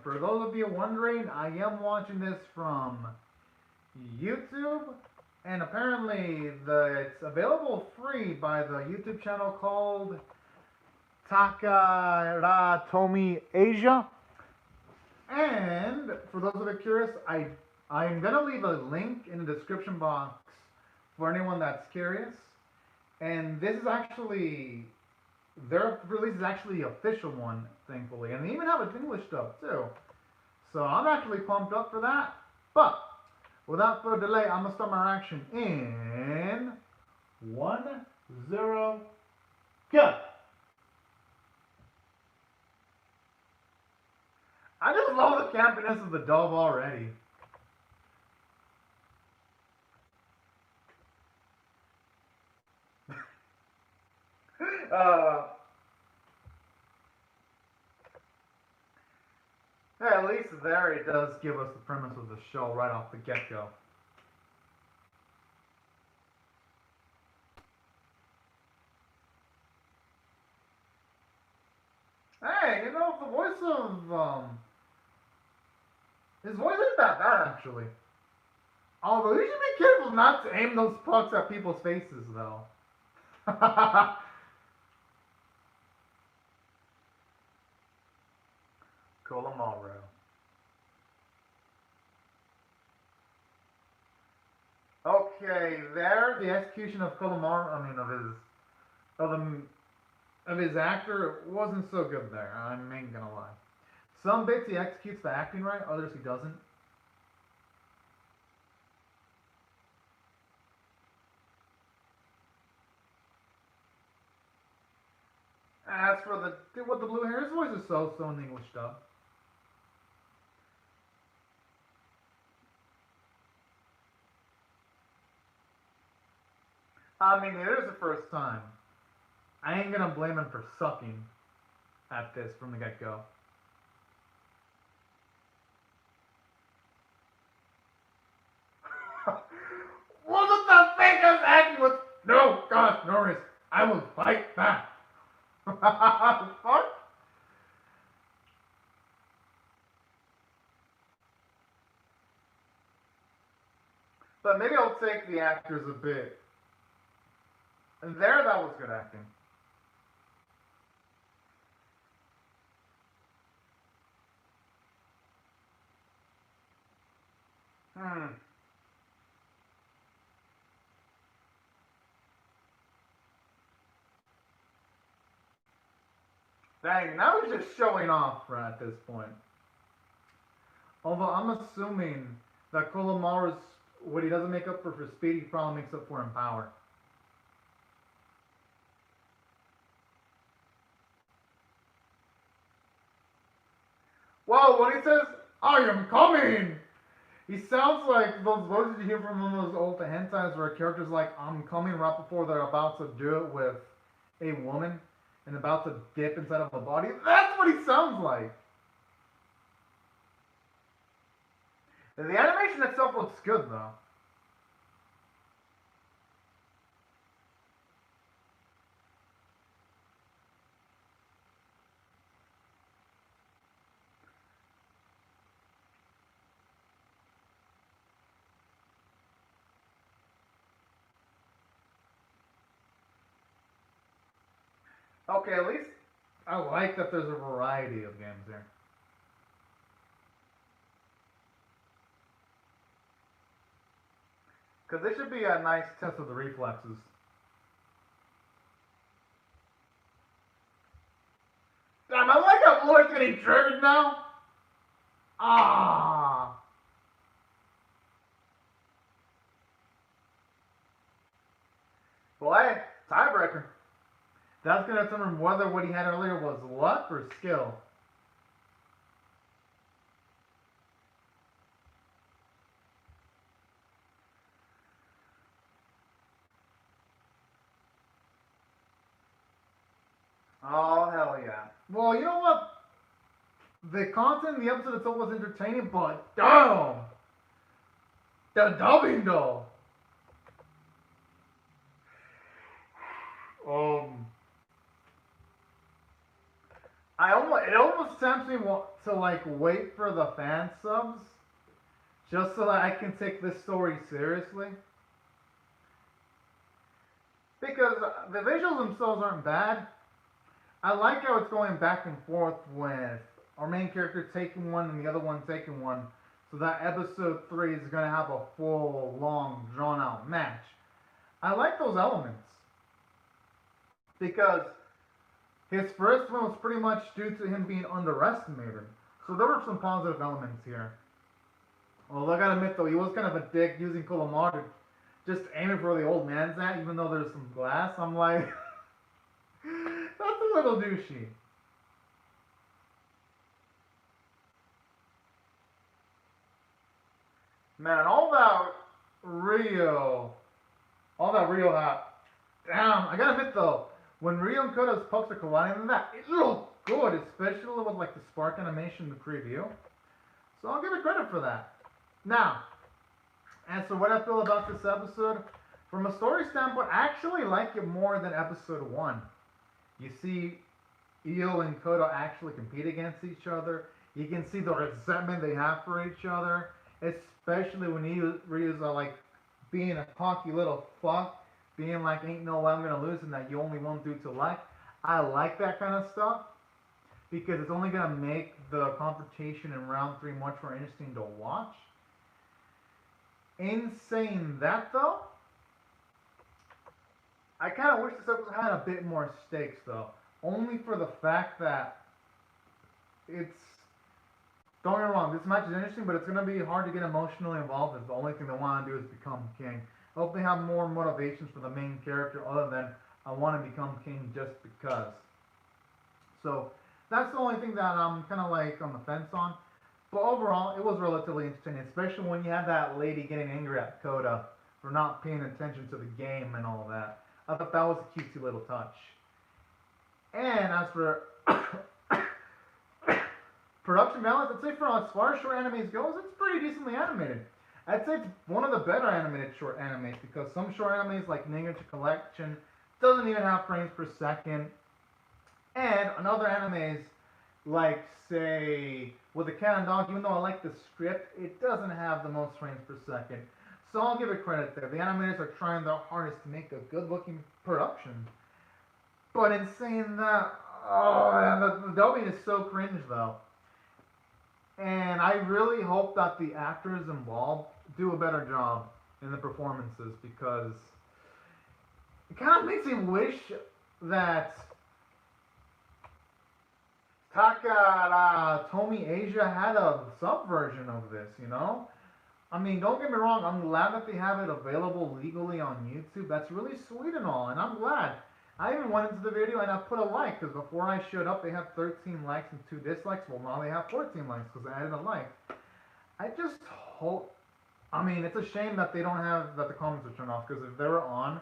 for those of you wondering, I am watching this from YouTube, and apparently it's available free by the YouTube channel called Takaratomi Asia. And for those of you curious, I'm gonna leave a link in the description box for anyone that's curious. And this is actually, their release is actually the official one, thankfully. And they even have English stuff too. So I'm actually pumped up for that. But without further delay, I'm gonna start my reaction in 1, 0, go! I just love the campiness of the dove already. Yeah, at least there it does give us the premise of the show right off the get-go. Hey, you know, the voice of, his voice isn't that bad, actually. Although, you should be careful not to aim those pucks at people's faces, though. Kolamaro. Okay, there, the execution of Kolamaro, of his actor wasn't so good there. I ain't gonna lie. Some bits he executes the acting right, others he doesn't. As for the with the blue hair, his voice is so in the English dub. I mean, it is the first time. I ain't gonna blame him for sucking at this from the get-go. Wasn't the fake ass acting with no gosh, Norris, I will fight back. Fuck? But maybe I'll take the actors a bit. And there, that was good acting. Dang, now he's just showing off right at this point. Although I'm assuming that Kolomaru's, what he doesn't make up for speed, he probably makes up for in power. Well, when he says, I am coming! He sounds like those voices you hear from one of those old hentais where a character's like, I'm coming right before they're about to do it with a woman and about to dip inside of a body. That's what he sounds like. The animation itself looks good, though. Okay, at least I like that there's a variety of games here. Because this should be a nice test of the reflexes. Damn, I like how Lloyd's getting triggered now. Ah. Well, hey, tiebreaker. That's going to determine whether what he had earlier was luck or skill. Oh, hell yeah. Well, you know what? The content in the episode itself was entertaining, but damn! The dubbing, though. it almost tempts me to like wait for the fan subs just so that I can take this story seriously. Because the visuals themselves aren't bad. I like how it's going back and forth with our main character taking one and the other one taking one. So that episode 3 is going to have a full, long, drawn out match. I like those elements. Because his first one was pretty much due to him being underestimated. So there were some positive elements here. Well, I gotta admit though, he was kind of a dick using Colomar to just aiming for the old man's at, even though there's some glass. I'm like, that's a little douchey. Man, all that Rio had. Damn, I gotta admit though, when Rio and Koda's pokes are colliding in that, it looked good, especially with like the spark animation in the preview. So I'll give it credit for that. Now, as for what I feel about this episode, from a story standpoint, I actually like it more than episode 1. You see Io and Koda actually compete against each other. You can see the resentment they have for each other, especially when Ryu's like being a cocky little fuck, being like, ain't no way I'm gonna lose and that you only one dude to like. I like that kind of stuff because it's only gonna make the confrontation in round 3 much more interesting to watch. In saying that though, I kind of wish this episode had a bit more stakes though. Only for the fact that it's, don't get me wrong, this match is interesting, but it's going to be hard to get emotionally involved if the only thing they want to do is become king. I hope they have more motivations for the main character other than I want to become king just because. So that's the only thing that I'm kind of like on the fence on. But overall, it was relatively interesting, especially when you had that lady getting angry at Koda for not paying attention to the game and all that. I thought that was a cutesy little touch. And as for production balance, I'd say for as far as short animes goes, it's pretty decently animated. I'd say it's one of the better animated short animes because some short animes like Ninja Collection doesn't even have frames per second. And another animes like, say, with the Cat and Dog, even though I like the script, it doesn't have the most frames per second. So I'll give it credit there. The animators are trying their hardest to make a good-looking production. But in saying that, oh man, the dubbing is so cringe though. And I really hope that the actors involved do a better job in the performances because it kind of makes me wish that Tomy Asia had a subversion of this, you know? I mean, don't get me wrong, I'm glad that they have it available legally on YouTube. That's really sweet and all, and I'm glad. I even went into the video and I put a like, because before I showed up, they had 13 likes and 2 dislikes. Well, now they have 14 likes, because I added a like. I just hope, I mean, it's a shame that they don't have, that the comments are turned off, because if they were on,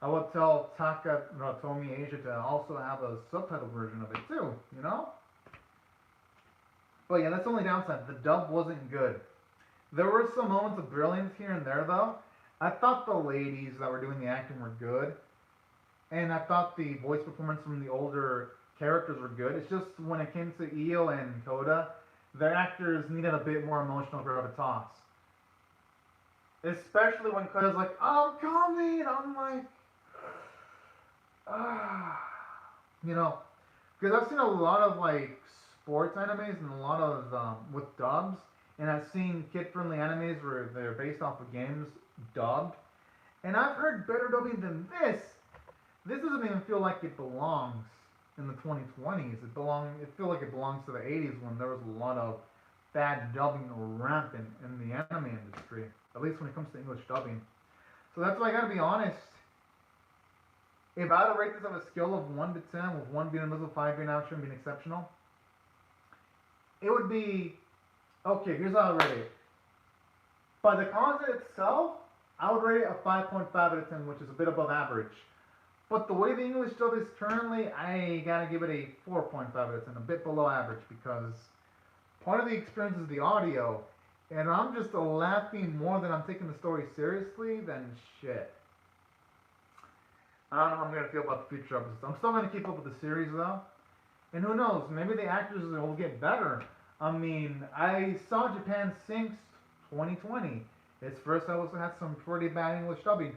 I would tell Tomy Asia to also have a subtitle version of it too, you know? But yeah, that's the only downside. The dub wasn't good. There were some moments of brilliance here and there, though. I thought the ladies that were doing the acting were good. And I thought the voice performance from the older characters were good. It's just when it came to Io and Koda, their actors needed a bit more emotional gravitas. Especially when Koda's like, I'm coming! I'm like, you know. Because I've seen a lot of, like, sports animes and a lot of, with dubs. And I've seen kid-friendly animes where they're based off of games dubbed. And I've heard better dubbing than this. This doesn't even feel like it belongs in the 2020s. It feels like it belongs to the 80s when there was a lot of bad dubbing rampant in the anime industry. At least when it comes to English dubbing. So that's why I gotta be honest. If I had to rate this on a scale of 1 to 10, with 1 being a middle, 5 being average, and being exceptional, it would be, okay, here's how I would rate it. By the content itself, I would rate it a 5.5 out of 10, which is a bit above average. But the way the English dub is currently, I gotta give it a 4.5 out of 10, a bit below average, because part of the experience is the audio, and I'm just laughing more than I'm taking the story seriously than shit. I don't know how I'm gonna feel about the future episodes. I'm still gonna keep up with the series though, And who knows, maybe the actors will get better. I mean, I saw Japan Sinks 2020. Its first episode had some pretty bad English dubbing.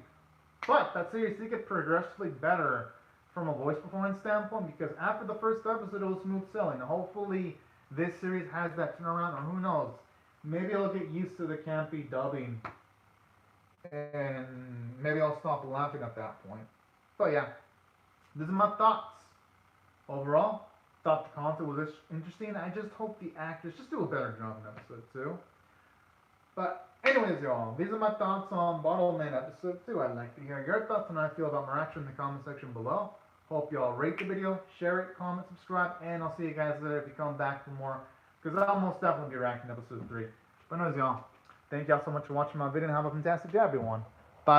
But that series did get progressively better from a voice performance standpoint because after the first episode it was smooth sailing. Hopefully this series has that turnaround, or who knows, maybe I'll get used to the campy dubbing and maybe I'll stop laughing at that point. But yeah, these are my thoughts. Overall, thought the content was interesting. I just hope the actors just do a better job in episode 2. But anyways, y'all, these are my thoughts on Bottleman episode 2. I'd like to hear your thoughts on how I feel about my reaction in the comment section below. Hope y'all rate the video, share it, comment, subscribe, and I'll see you guys later if you come back for more, because I'll most definitely be reacting to episode 3. But anyways, y'all, thank y'all so much for watching my video and have a fantastic day, everyone.